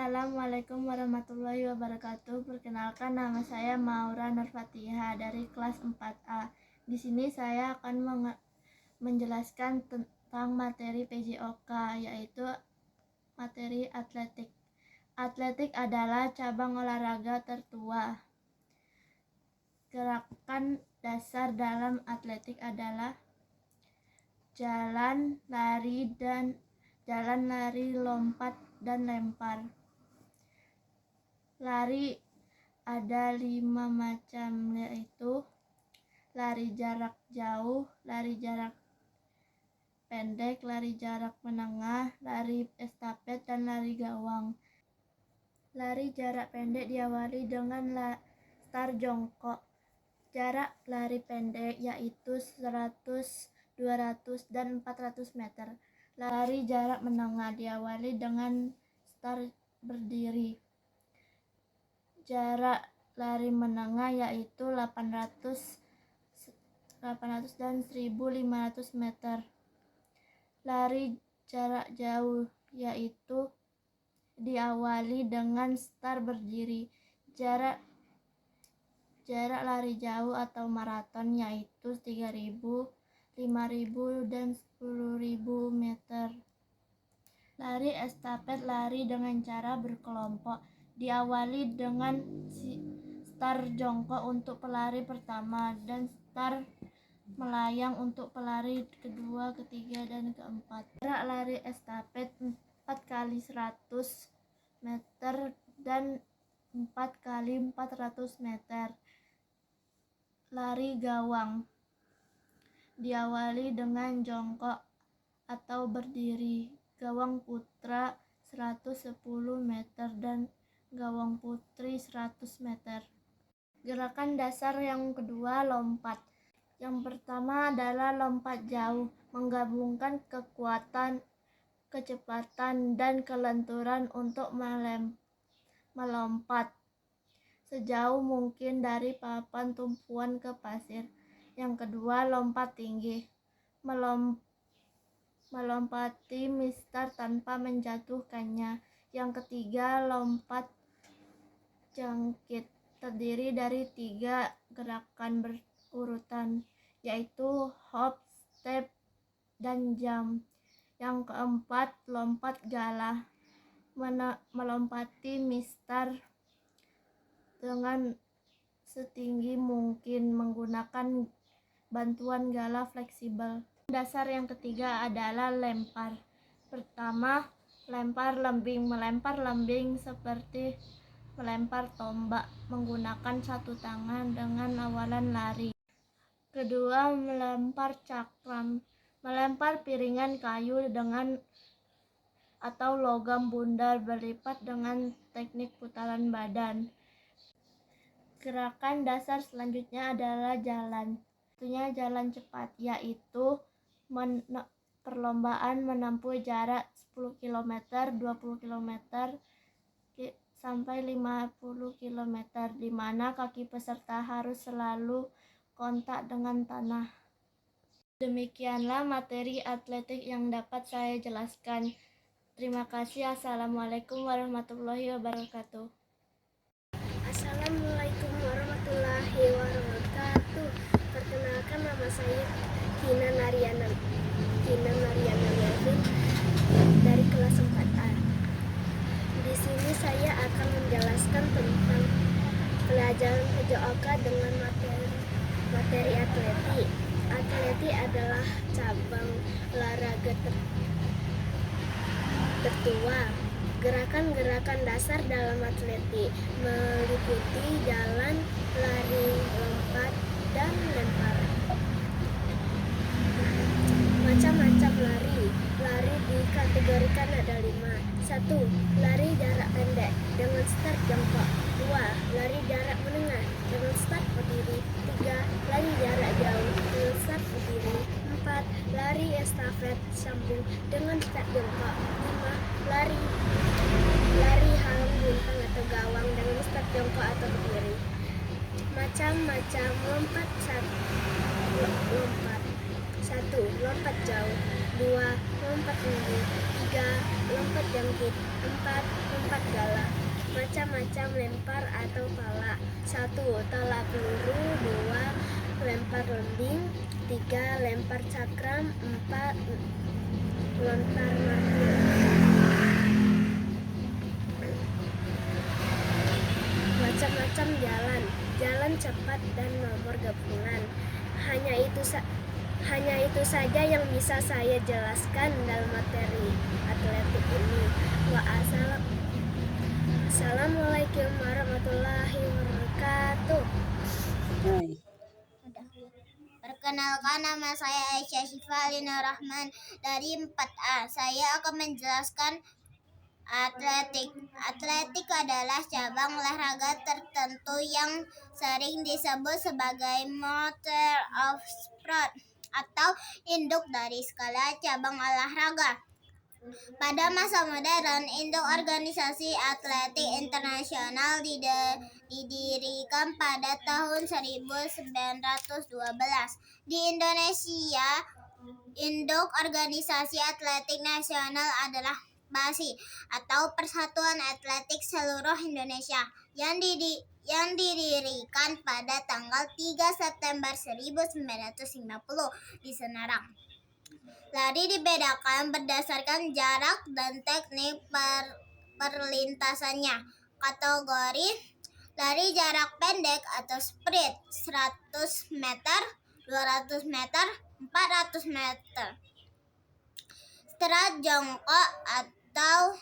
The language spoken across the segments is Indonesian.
Assalamualaikum warahmatullahi wabarakatuh. Perkenalkan, nama saya Maura Nurfatihah dari kelas 4A. Di sini saya akan menjelaskan tentang materi PJOK, yaitu materi atletik. Atletik adalah cabang olahraga tertua. Gerakan dasar dalam atletik adalah jalan, lari, lompat, dan lempar. Lari ada 5 macam, yaitu lari jarak jauh, lari jarak pendek, lari jarak menengah, lari estafet, dan lari gawang. Lari jarak pendek diawali dengan start jongkok. Jarak lari pendek yaitu 100, 200, dan 400 meter. Lari jarak menengah diawali dengan start berdiri. Jarak lari menengah yaitu 800 dan 1500 meter. Lari jarak jauh yaitu diawali dengan start berdiri. Jarak lari jauh atau maraton yaitu 3000, 5000, dan 10.000 meter. Lari estafet lari dengan cara berkelompok. Diawali dengan start jongkok untuk pelari pertama dan start melayang untuk pelari kedua, ketiga, dan keempat. Jarak lari estafet 4 kali 100 meter dan 4 kali 400 meter. Lari gawang diawali dengan jongkok atau berdiri. Gawang putra 110 meter dan gawang putri 100 meter. Gerakan dasar yang kedua, lompat. Yang pertama adalah lompat jauh, menggabungkan kekuatan, kecepatan, dan kelenturan untuk melompat sejauh mungkin dari papan tumpuan ke pasir. Yang kedua, lompat tinggi, melompati mistar tanpa menjatuhkannya. Yang ketiga, lompat jangkit, terdiri dari 3 gerakan berurutan, yaitu hop, step, dan jump. Yang keempat, lompat galah, melompati mistar dengan setinggi mungkin menggunakan bantuan galah fleksibel. Dasar yang ketiga adalah lempar. Pertama, lempar lembing. Melempar lembing seperti melempar tombak menggunakan satu tangan dengan awalan lari. Kedua, melempar cakram. Melempar piringan kayu dengan atau logam bundar berlipat dengan teknik putaran badan. Gerakan dasar selanjutnya adalah jalan. Tentunya jalan cepat, yaitu perlombaan menempuh jarak 10 km, 20 km, sampai 50 km, di mana kaki peserta harus selalu kontak dengan tanah. Demikianlah materi atletik yang dapat saya jelaskan. Terima kasih. Assalamualaikum warahmatullahi wabarakatuh. Assalamualaikum warahmatullahi wabarakatuh. Perkenalkan, nama saya Kina Mariana Levin dari kelas 4A. Di sini saya akan menjelaskan tentang pelajaran PJOK dengan materi atletik. Atletik adalah cabang olahraga tertua. Gerakan-gerakan dasar dalam atletik meliputi jalan, lari, lompat, dan lempar. Macam-macam lari. Lari dikategorikan ada 5. 1. Lari jarak pendek dengan start jongkok. 2. Lari jarak menengah dengan start berdiri. 3. Lari jarak jauh dengan start berdiri. 4. Lari estafet sambung dengan start jongkok. 5. Lari halang buntang atau gawang dengan start jongkok atau berdiri. Macam-macam lompat. 1. Lompat jauh. 2. lompat tinggi. 3. Lompat jangkit. 4. Lompat galah. Macam-macam lempar atau pala. 1. Tolak peluru. 2. Lempar lembing. 3. Lempar cakram. 4. Lontar martil. Macam-macam jalan cepat dan nomor gabungan. Hanya itu saja yang bisa saya jelaskan dalam materi atletik ini. Assalamualaikum warahmatullahi wabarakatuh. Perkenalkan, nama saya Aisyah Syifa Alina Rahman dari 4A. Saya akan menjelaskan atletik. Atletik adalah cabang olahraga tertentu yang sering disebut sebagai mother of sport atau induk dari segala cabang olahraga. Pada masa modern, induk organisasi atletik internasional didirikan pada tahun 1912. Di Indonesia, induk organisasi atletik nasional adalah PASI atau Persatuan Atletik Seluruh Indonesia yang didirikan pada tanggal 3 September 1950 di Semarang. Lari dibedakan berdasarkan jarak dan teknik perlintasannya. Kategori lari jarak pendek atau sprint 100 meter, 200 meter, 400 meter. Start jongkok atau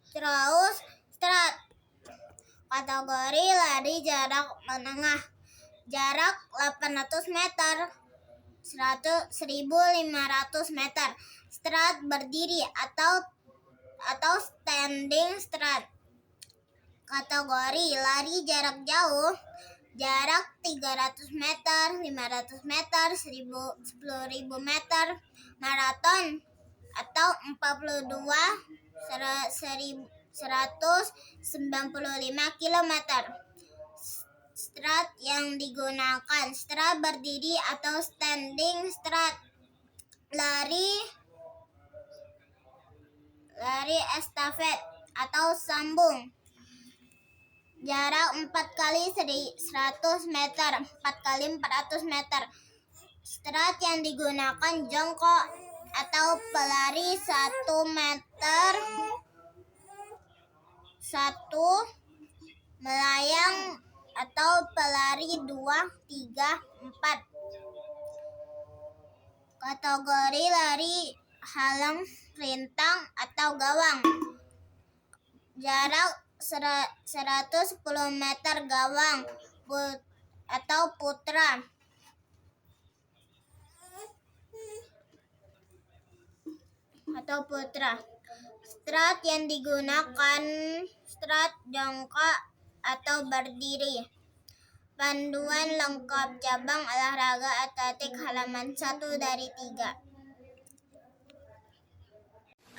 terus start. Kategori lari jarak menengah, jarak 800 meter, 1.500 meter. Start berdiri atau standing start. Kategori lari jarak jauh, jarak 300 meter, 500 meter, 10.000 meter. Maraton atau 195 km. Start yang digunakan, start berdiri atau standing start. Lari estafet atau sambung, jarak 4 kali 100 meter, 4 kali 400 meter. Start yang digunakan jongkok atau pelari 1 meter, 1 melayang atau pelari 2, 3, 4. Kategori lari halang rintang atau gawang, jarak 110 meter gawang atau putra. Start yang digunakan start jongkok atau berdiri. Panduan lengkap cabang olahraga atletik halaman 1 dari 3.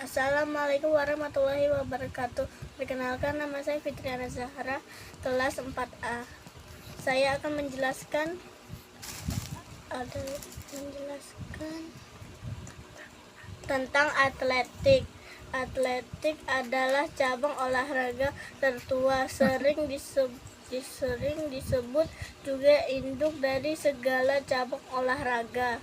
Assalamualaikum warahmatullahi wabarakatuh. Perkenalkan, nama saya Fitriana Zahra, kelas 4A. Saya akan menjelaskan tentang atletik. Atletik adalah cabang olahraga tertua, sering disebut juga induk dari segala cabang olahraga.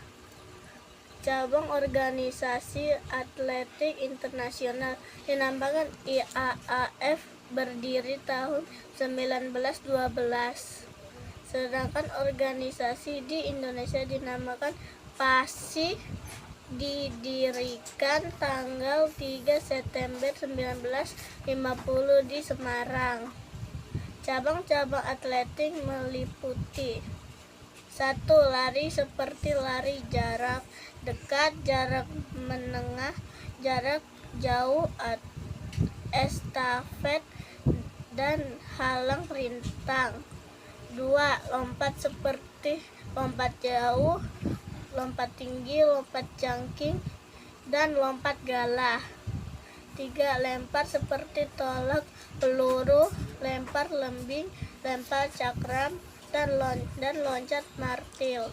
Cabang organisasi atletik internasional dinamakan IAAF berdiri tahun 1912. Sedangkan organisasi di Indonesia dinamakan PASI, didirikan tanggal 3 September 1950 di Semarang. Cabang-cabang atletik meliputi 1. Lari seperti lari jarak dekat, jarak menengah, jarak jauh, estafet, dan halang rintang. 2. Lompat seperti lompat jauh, lompat tinggi, lompat jangking, dan lompat galah. 3. Lempar seperti tolak peluru, lempar lembing, lempar cakram, dan loncat martil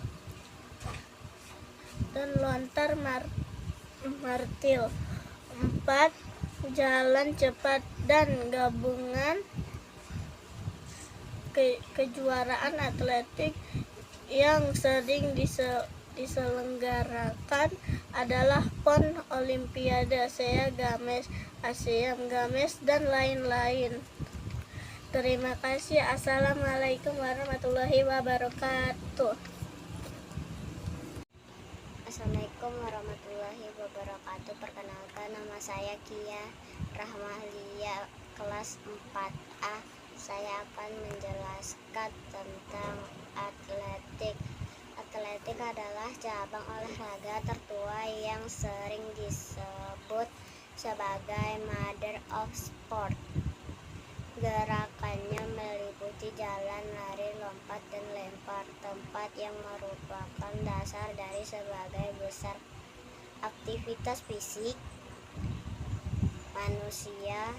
dan lontar martil. 4. Jalan cepat dan gabungan kejuaraan atletik yang sering diselenggarakan adalah PON, Olimpiade, Asian Games, dan lain-lain. Terima kasih. Assalamualaikum warahmatullahi wabarakatuh. Assalamualaikum warahmatullahi wabarakatuh. Perkenalkan, nama saya Kia Rahmalia, kelas 4A. Saya akan menjelaskan tentang atletik. Atletik adalah cabang olahraga tertua yang sering disebut sebagai Mother of Sport. Gerakannya meliputi jalan, lari, lompat, dan lempar, tempat yang merupakan dasar dari sebagai besar aktivitas fisik manusia.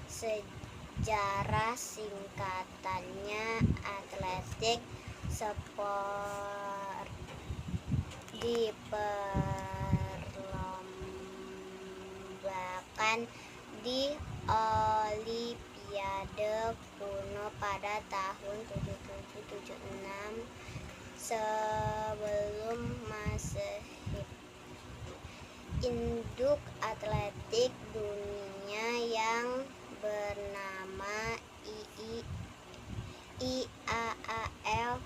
Sejarah singkatannya atletik sport diperlombakan di Olimpiade kuno pada tahun 7776 sebelum Masehi. Induk atletik dunia yang bernama IAAF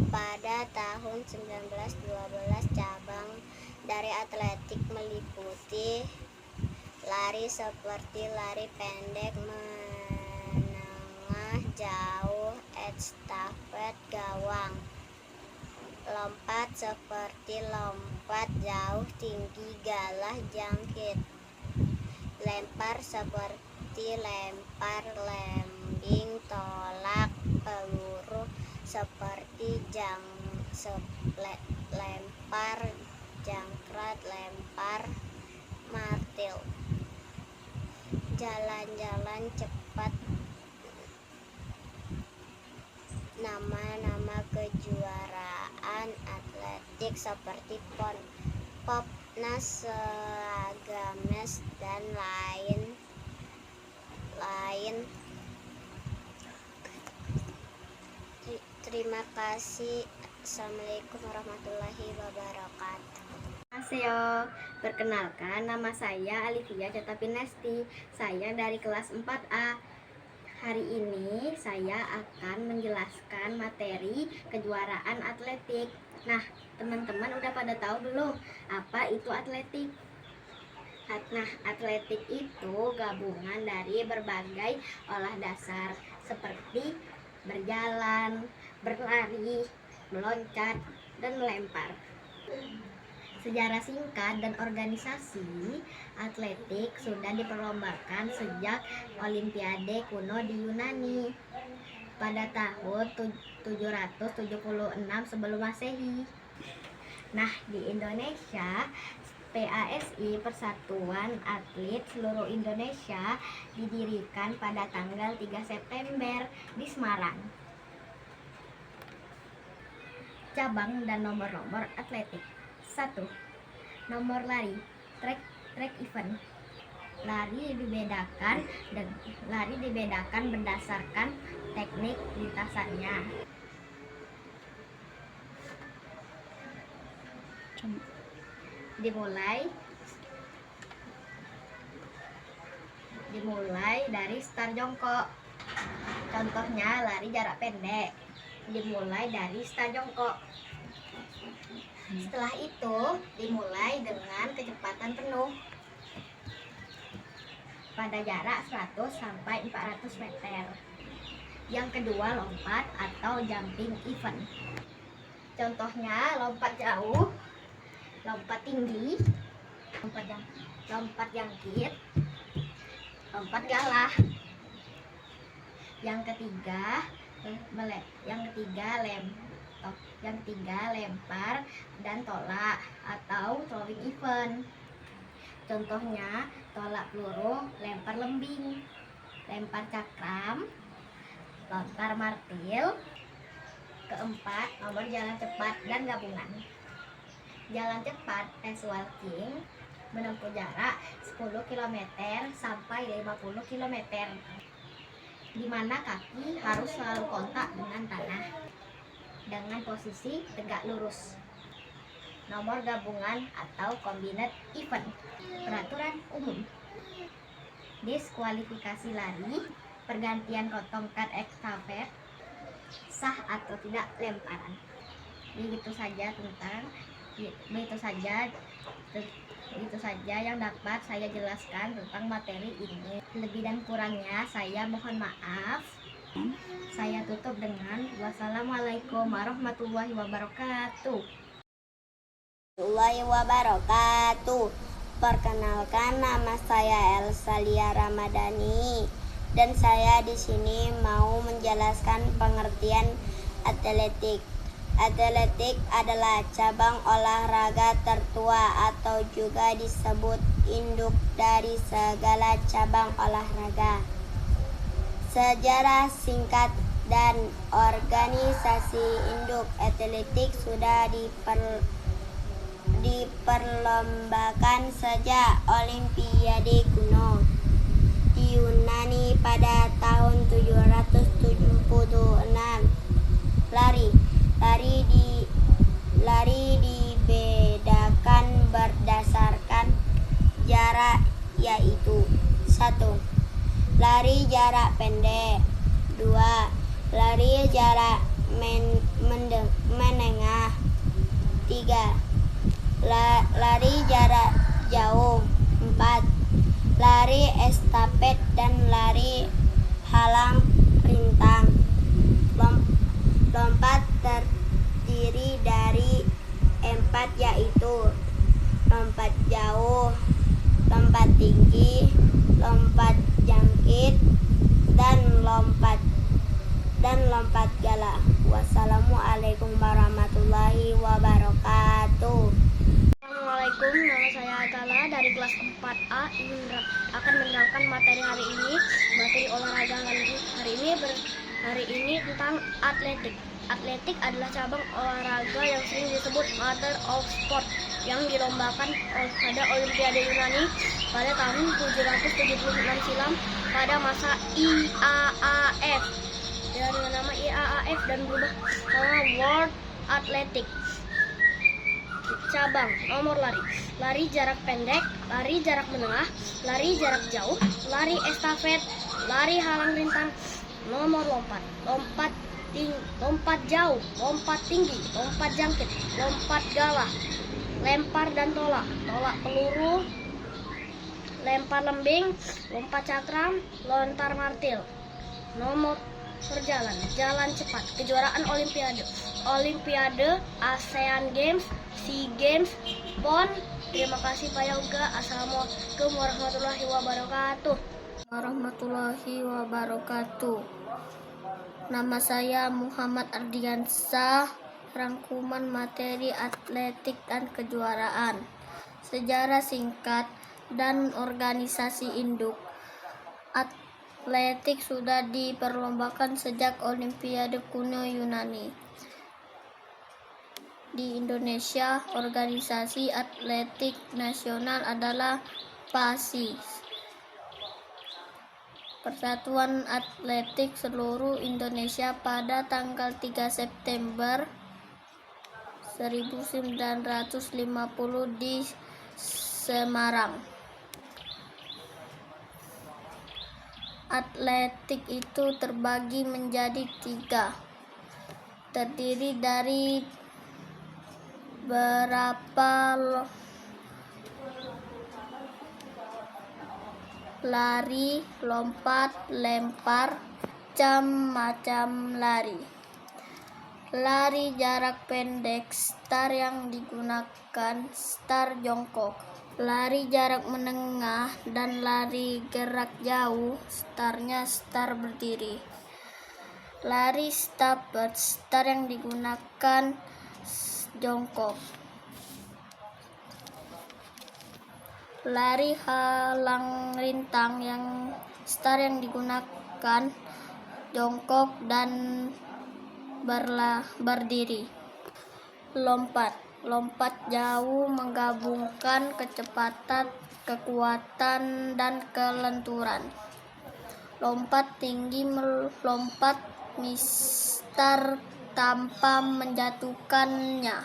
pada tahun 1912. Cabang dari atletik meliputi lari seperti lari pendek, menengah, jauh, estafet, gawang, lompat seperti lompat jauh tinggi, galah, jangkit, lempar seperti lempar lembing, tolak peluru seperti lempar jangkrat, lempar martil. Jalan-jalan cepat. Nama-nama kejuaraan atletik seperti PON, Popnas, Games, dan lain-lain. Terima kasih. Assalamualaikum warahmatullahi wabarakatuh. Annyeonghaseyo. Perkenalkan, nama saya Alivia Cetapinesti. Saya dari kelas 4A. Hari ini saya akan menjelaskan materi kejuaraan atletik. Nah, teman-teman udah pada tahu belum apa itu atletik? Nah, atletik itu gabungan dari berbagai olah dasar seperti berjalan, berlari, meloncat, dan melempar. Sejarah singkat dan organisasi atletik sudah diperlombakan sejak Olimpiade kuno di Yunani pada tahun 776 sebelum Masehi. Nah, di Indonesia, PASI, Persatuan Atlet Seluruh Indonesia, didirikan pada tanggal 3 September di Semarang. Cabang dan nomor-nomor atletik. 1. Nomor lari, track event. Lari dibedakan berdasarkan teknik lintasannya. Dimulai dari start jongkok. Contohnya lari jarak pendek, dimulai dari start jongkok. Setelah itu dimulai dengan kecepatan penuh pada jarak 100 sampai 400 meter. Yang kedua, lompat atau jumping event. Contohnya lompat jauh, lompat tinggi, lompat jangkit, lompat galah. Yang ketiga lempar dan tolak atau throwing event. Contohnya tolak peluru, lempar lembing, lempar cakram, lontar martil. Keempat, nomor jalan cepat dan gabungan. Jalan cepat, race walking, menempuh jarak 10 km sampai 50 km, di mana kaki harus selalu kontak dengan tanah dengan posisi tegak lurus. Nomor gabungan atau combined event. Peraturan umum. Diskualifikasi lari, pergantian tongkat estafet, sah atau tidak lemparan. Begitu saja yang dapat saya jelaskan tentang materi ini. Lebih dan kurangnya saya mohon maaf. Saya tutup dengan wassalamualaikum warahmatullahi wabarakatuh. Warahmatullahi wabarakatuh. Perkenalkan, nama saya Elsalia Ramadhani dan saya di sini mau menjelaskan pengertian atletik. Atletik adalah cabang olahraga tertua atau juga disebut induk dari segala cabang olahraga. Sejarah singkat dan organisasi induk atletik sudah diperlombakan sejak Olimpiade kuno di Yunani pada tahun 776. Lari dibedakan berdasarkan jarak, yaitu 1. Lari jarak pendek. 2. Lari jarak menengah. 3. Lari jarak jauh. 4. Lari estafet dan lari halang rintang. Lompat terdiri dari 4, yaitu lompat jauh, lompat tinggi, lompat jangkit, dan lompat gala. Wassalamualaikum warahmatullahi wabarakatuh. Assalamualaikum, nama saya Agala dari kelas 4A akan menerangkan materi hari ini, materi olahraga hari ini tentang atletik. Atletik adalah cabang olahraga yang sering disebut Mother of Sport yang dilombakan pada Olimpiade Yunani pada tahun 776 silam pada masa IAAF dengan nama IAAF dan berubah nama World Athletic. Cabang nomor lari jarak pendek, lari jarak menengah, lari jarak jauh, lari estafet, lari halang rintang. Nomor lompat jauh, lompat tinggi, lompat jangkit, lompat gala, lempar dan tolak peluru, lempar lembing, lompat cakram, lontar martil. Nomor perjalanan, jalan cepat, kejuaraan Olimpiade, ASEAN Games, SEA Games, PON. Terima kasih Pak Yoga. Assalamualaikum warahmatullahi wabarakatuh. Nama saya Muhammad Ardiansyah. Rangkuman materi atletik dan kejuaraan. Sejarah singkat dan organisasi induk. Atletik sudah diperlombakan sejak Olimpiade kuno Yunani. Di Indonesia, organisasi atletik nasional adalah PASI, Persatuan Atletik Seluruh Indonesia, pada tanggal 3 September 1950 di Semarang. Atletik itu terbagi menjadi 3, terdiri dari beberapa lari, lompat, lempar, macam lari. Lari jarak pendek, start yang digunakan start jongkok. Lari jarak menengah dan lari gerak jauh, startnya start berdiri. Lari estafet, start yang digunakan jongkok. Lari halang rintang yang start yang digunakan jongkok dan berdiri. Lompat Lompat jauh menggabungkan kecepatan, kekuatan, dan kelenturan. Lompat tinggi melompat mistar tanpa menjatuhkannya.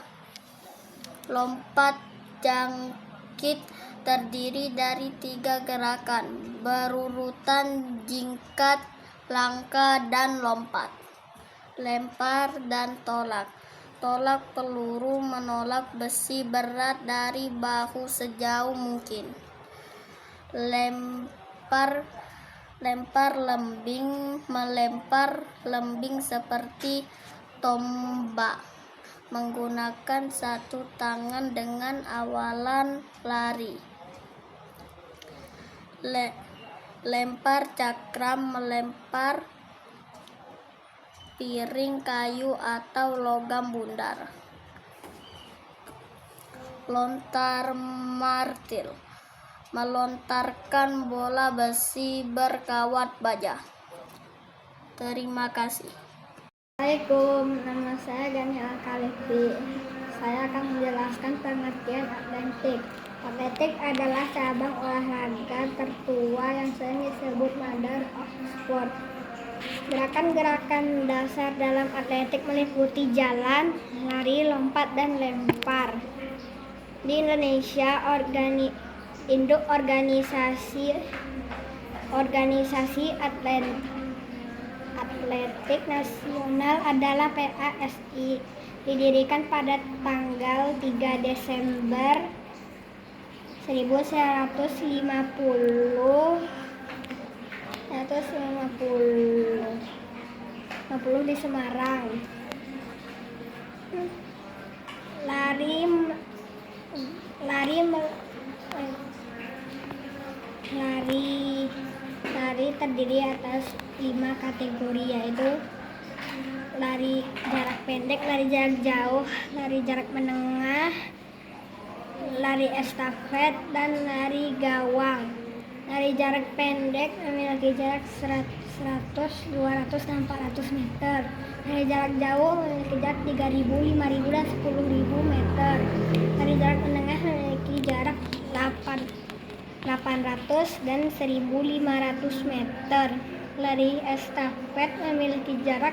Lompat jangkit terdiri dari 3 gerakan berurutan: jingkat, langkah, dan lompat. Lempar dan tolak. Tolak peluru menolak besi berat dari bahu sejauh mungkin. Lempar lembing, melempar lembing seperti tombak menggunakan satu tangan dengan awalan lari. Lempar cakram, melempar piring kayu atau logam bundar. Lontar martil, melontarkan bola besi berkawat baja. Terima kasih. Assalamualaikum, nama saya Gani Al-Khalifi. Saya akan menjelaskan pengertian atletik. Atletik adalah cabang olahraga tertua yang sering disebut mother of sport. Gerakan-gerakan dasar dalam atletik meliputi jalan, lari, lompat, dan lempar. Di Indonesia, induk organisasi atletik nasional adalah PASI, didirikan pada tanggal 3 Desember 1950 di Semarang. Lari terdiri atas 5 kategori, yaitu lari jarak pendek, lari jarak jauh, lari jarak menengah, lari estafet, dan lari gawang. Lari jarak pendek memiliki jarak 100, 200, dan 400 meter. Lari jarak jauh memiliki jarak 3.000, 5.000, dan 10.000 meter. Lari jarak menengah memiliki jarak 800 dan 1.500 meter. Lari estafet memiliki jarak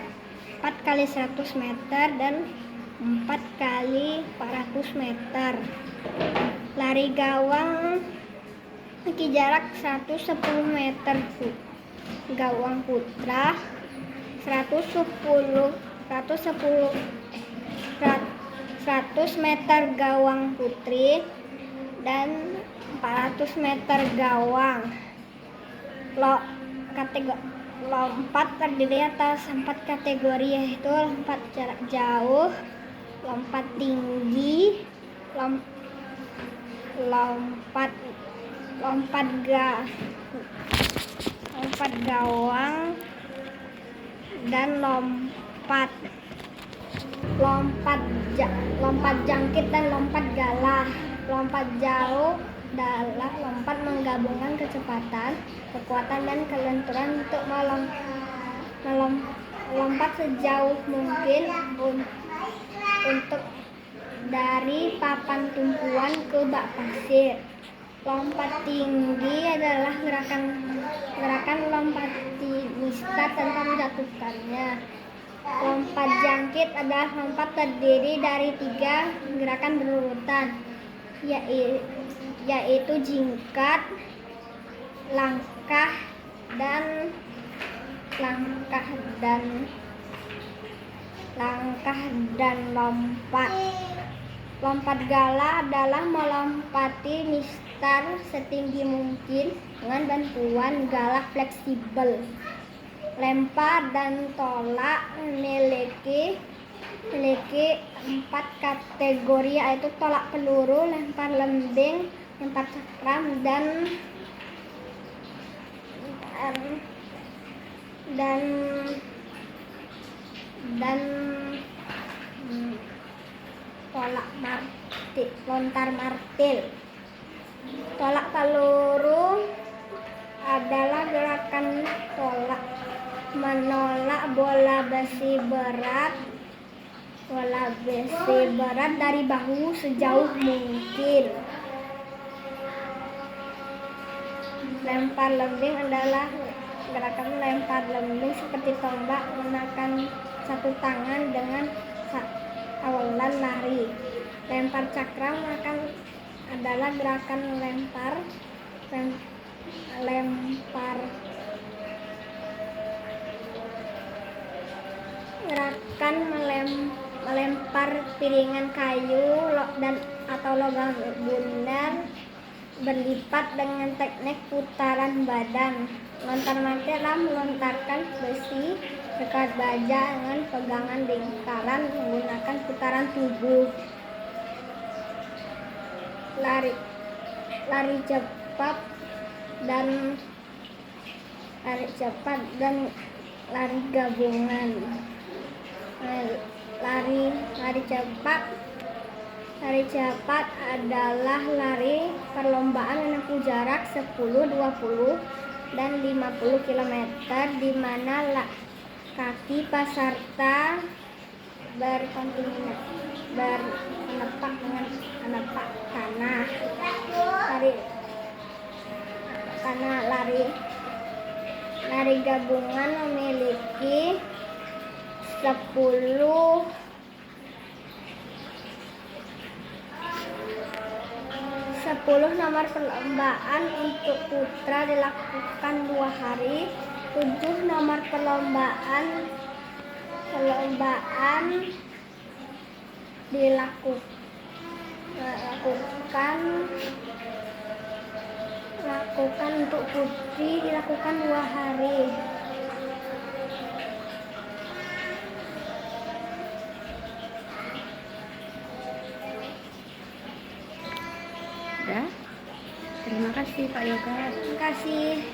4 kali 100 meter dan 4 kali 400 meter. Lari gawang memiliki jarak 110 meter. Gawang putra 100 meter gawang putri dan 400 meter gawang. Lompat terdiri atas 4 kategori, yaitu lompat jarak jauh, lompat tinggi, lompat gawang, dan lompat jangkit dan lompat galah. Lompat jauh adalah lompat menggabungkan kecepatan, kekuatan, dan kelenturan untuk melompat sejauh mungkin untuk dari papan tumpuan ke bak pasir. Lompat tinggi adalah gerakan lompati mistar tanpa menjatuhkannya. Lompat jangkit adalah lompat terdiri dari 3 gerakan berurutan, yaitu jingkat, langkah, dan lompat. Lompat galah adalah melompati mistar setinggi mungkin dengan bantuan galah fleksibel. Lempar dan tolak memiliki 4 kategori, yaitu tolak peluru, lempar lembing, lempar cakram, dan lontar martil. Tolak peluru adalah gerakan menolak bola besi berat Bola besi berat dari bahu sejauh mungkin. Lempar lembing adalah gerakan melempar lembing seperti tombak menggunakan satu tangan dengan awalan lari. Lempar cakram adalah gerakan melempar melempar piringan kayu atau logam bundar berlipat dengan teknik putaran badan. Lontar mati adalah melontarkan besi dekat baja dengan pegangan lingkaran menggunakan putaran tubuh. Lari cepat dan lari gabungan. Lari cepat adalah lari perlombaan menempuh jarak 10, 20, dan 50 km di mana kaki peserta menepak dengan menepak tanah. Lari gabungan memiliki 10 nomor perlombaan. Untuk putra dilakukan 2 hari. 7 nomor perlombaan dilakukan untuk putri dilakukan 2 hari. Ya. Terima kasih Pak Yoga. Terima kasih.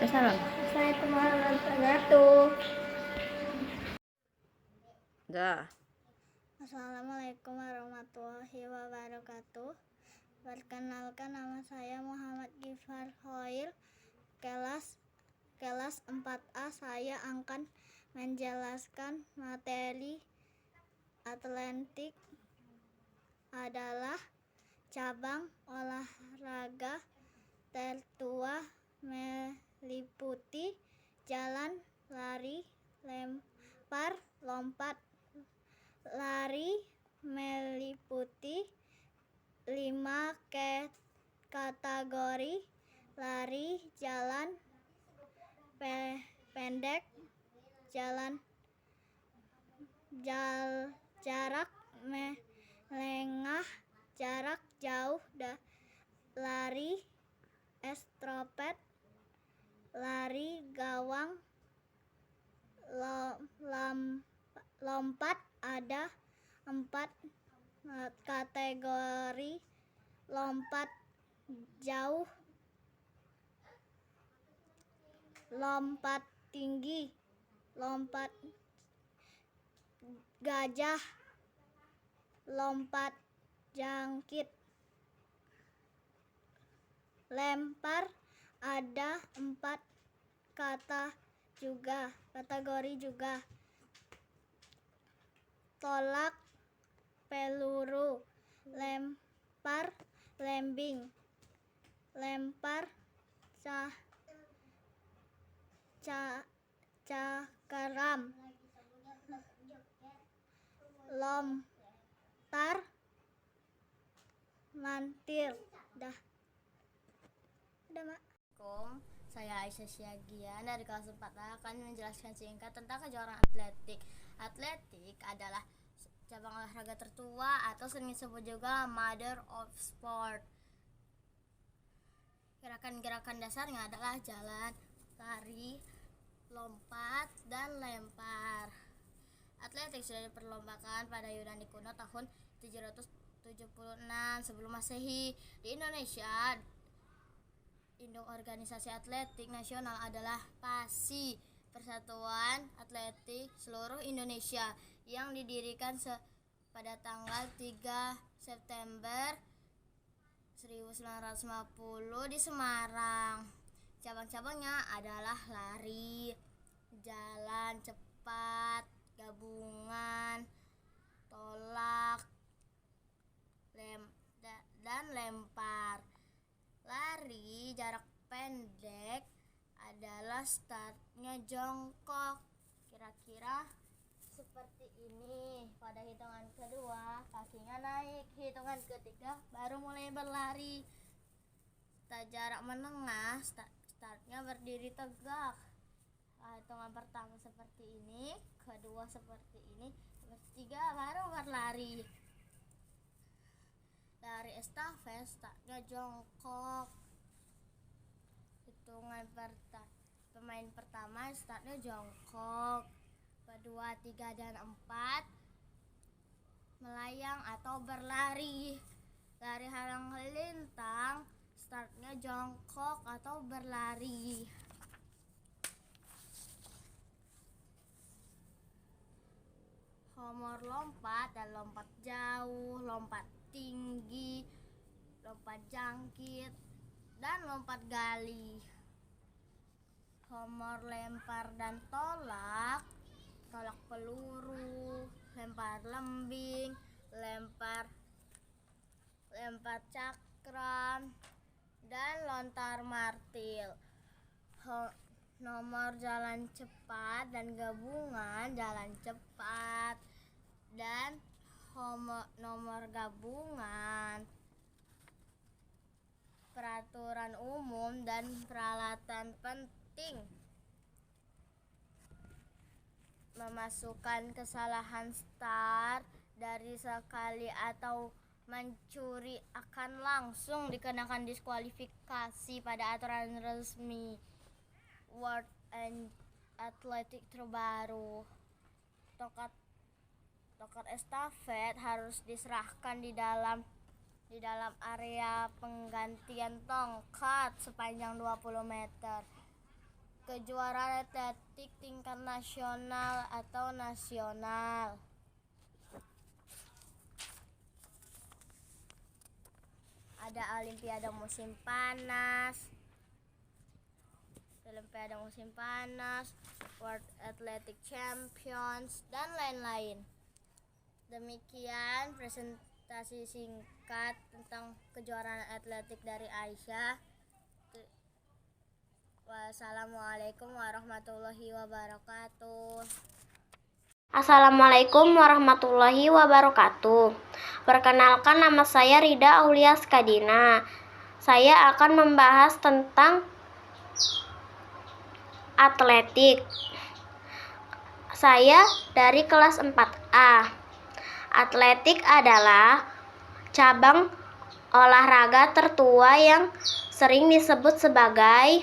Salam. Assalamualaikum warahmatullahi wabarakatuh. Dah. Assalamualaikum warahmatullahi wabarakatuh. Perkenalkan, nama saya Muhammad Gifar Hoil, kelas 4A. Saya akan menjelaskan materi atletik adalah cabang olahraga tertua meliputi jalan, lari, lempar, lompat. Lari meliputi 5 kategori: lari, jalan pendek, jarak menengah, jarak jauh, lari estafet, lari gawang, lompat. Ada 4 kategori: lompat jauh, lompat tinggi, lompat gajah, lompat jangkit. Lempar ada 4 kategori juga: tolak peluru, lempar lembing, lempar cakram, lontar mantir. Mak. Assalamualaikum, saya Aisyah Syagian dari kelas 4A akan menjelaskan singkat tentang kejuaraan atletik. Atletik adalah cabang olahraga tertua atau sering disebut juga Mother of Sport. Gerakan-gerakan dasarnya adalah jalan, lari, lompat, dan lempar. Atletik sudah diperlombakan pada Yunani kuno tahun 776 sebelum Masehi. Di Indonesia, induk organisasi atletik nasional adalah PASI, Persatuan Atletik Seluruh Indonesia, yang didirikan pada tanggal 3 September 1950 di Semarang. Cabang-cabangnya adalah lari, jalan cepat, gabungan, tolak, dan lempar. Lari jarak pendek adalah startnya jongkok. Kira-kira seperti ini. Pada hitungan kedua, kakinya naik. Hitungan ketiga, baru mulai berlari. Jarak menengah, startnya berdiri tegak. Hitungan pertama seperti ini, kedua seperti ini, ketiga baru berlari. Lari estafet, startnya jongkok. Hitungan pemain pertama startnya jongkok. Kedua, tiga, dan empat melayang atau berlari. Lari halang lintang, startnya jongkok atau berlari. Nomor lompat dan lompat jauh, lompat tinggi, lompat jangkit, dan lompat gali. Nomor lempar dan tolak, tolak peluru, lempar lembing, lempar cakram, dan lontar martil. Nomor jalan cepat dan gabungan jalan cepat, dan nomor gabungan, peraturan umum dan peralatan penting. Memasukkan kesalahan start dari sekali atau mencuri akan langsung dikenakan diskualifikasi pada aturan resmi World Athletic terbaru. Tokat estafet harus diserahkan di dalam area penggantian tongkat sepanjang 20 meter. Kejuaraan atletik tingkat nasional atau nasional. Ada Olimpiade musim panas, World Athletic Champions, dan lain-lain. Demikian presentasi singkat tentang kejuaraan atletik dari Aisyah. Wassalamualaikum warahmatullahi wabarakatuh. Assalamualaikum warahmatullahi wabarakatuh. Perkenalkan, nama saya Rida Aulia Skadina. Saya akan membahas tentang atletik. Saya dari kelas 4A. Atletik adalah cabang olahraga tertua yang sering disebut sebagai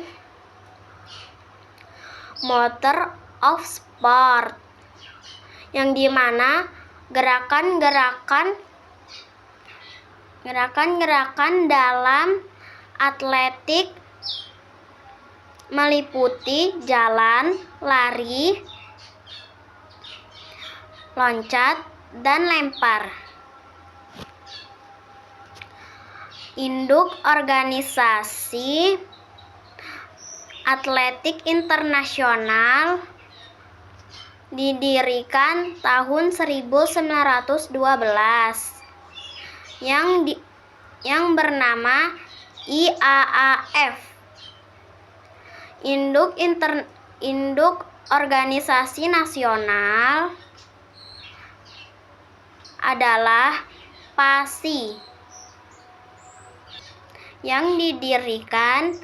motor of sport, yang dimana gerakan-gerakan dalam atletik meliputi jalan, lari, loncat, dan lempar. Induk organisasi atletik internasional didirikan tahun 1912 yang bernama IAAF. Induk organisasi nasional adalah PASI yang didirikan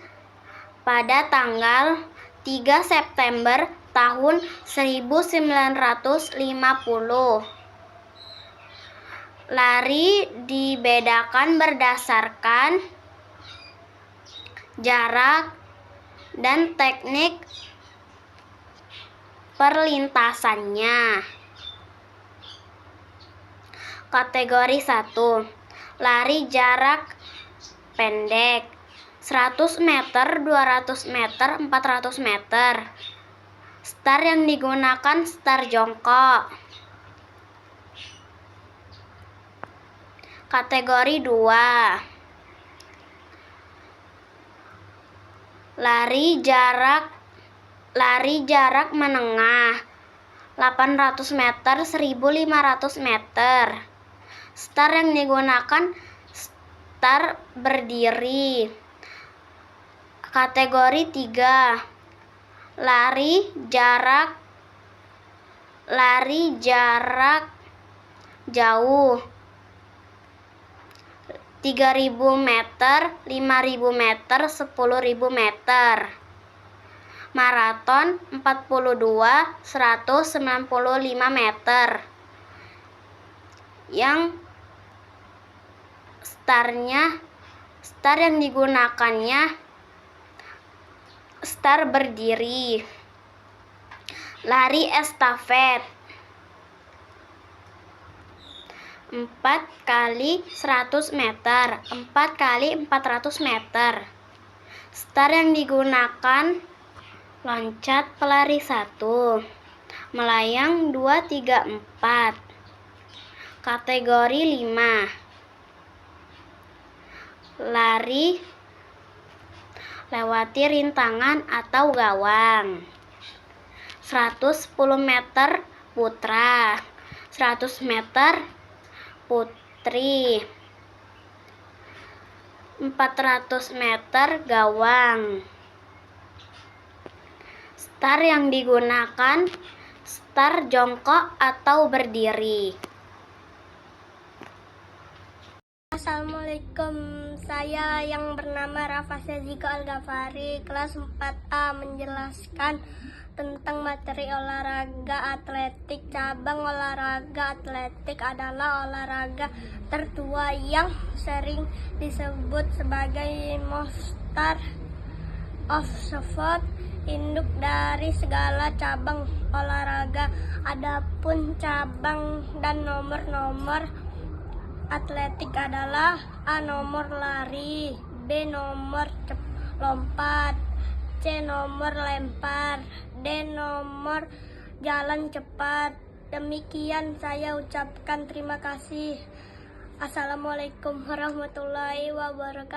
pada tanggal 3 September tahun 1950. Lari dibedakan berdasarkan jarak dan teknik perlintasannya. Kategori 1, lari jarak pendek 100 meter, 200 meter, 400 meter. Start yang digunakan start jongkok. Kategori 2, lari jarak menengah 800 meter, 1500 meter. Start yang digunakan start berdiri. Kategori 3. Lari jarak jauh. 3.000 meter, 5.000 meter, 10.000 meter. Maraton 42 195 meter. Yang start yang digunakannya start berdiri. Lari estafet 4 kali 100 meter, 4 kali 400 meter. Start yang digunakan loncat pelari 1, melayang 2, 3, 4. Kategori 5. Lari lewati rintangan atau gawang. 110 meter putra, 100 meter putri, 400 meter gawang. Start yang digunakan start jongkok atau berdiri. Assalamualaikum, saya yang bernama Rafa Seziko Al-Ghafari, kelas 4A, menjelaskan tentang materi olahraga atletik. Cabang olahraga atletik adalah olahraga tertua yang sering disebut sebagai Master of Sport, induk dari segala cabang olahraga. Adapun cabang dan nomor atletik adalah A. Nomor lari, B. Nomor lompat, C. Nomor lempar, D. Nomor jalan cepat. Demikian saya ucapkan terima kasih. Assalamualaikum warahmatullahi wabarakatuh.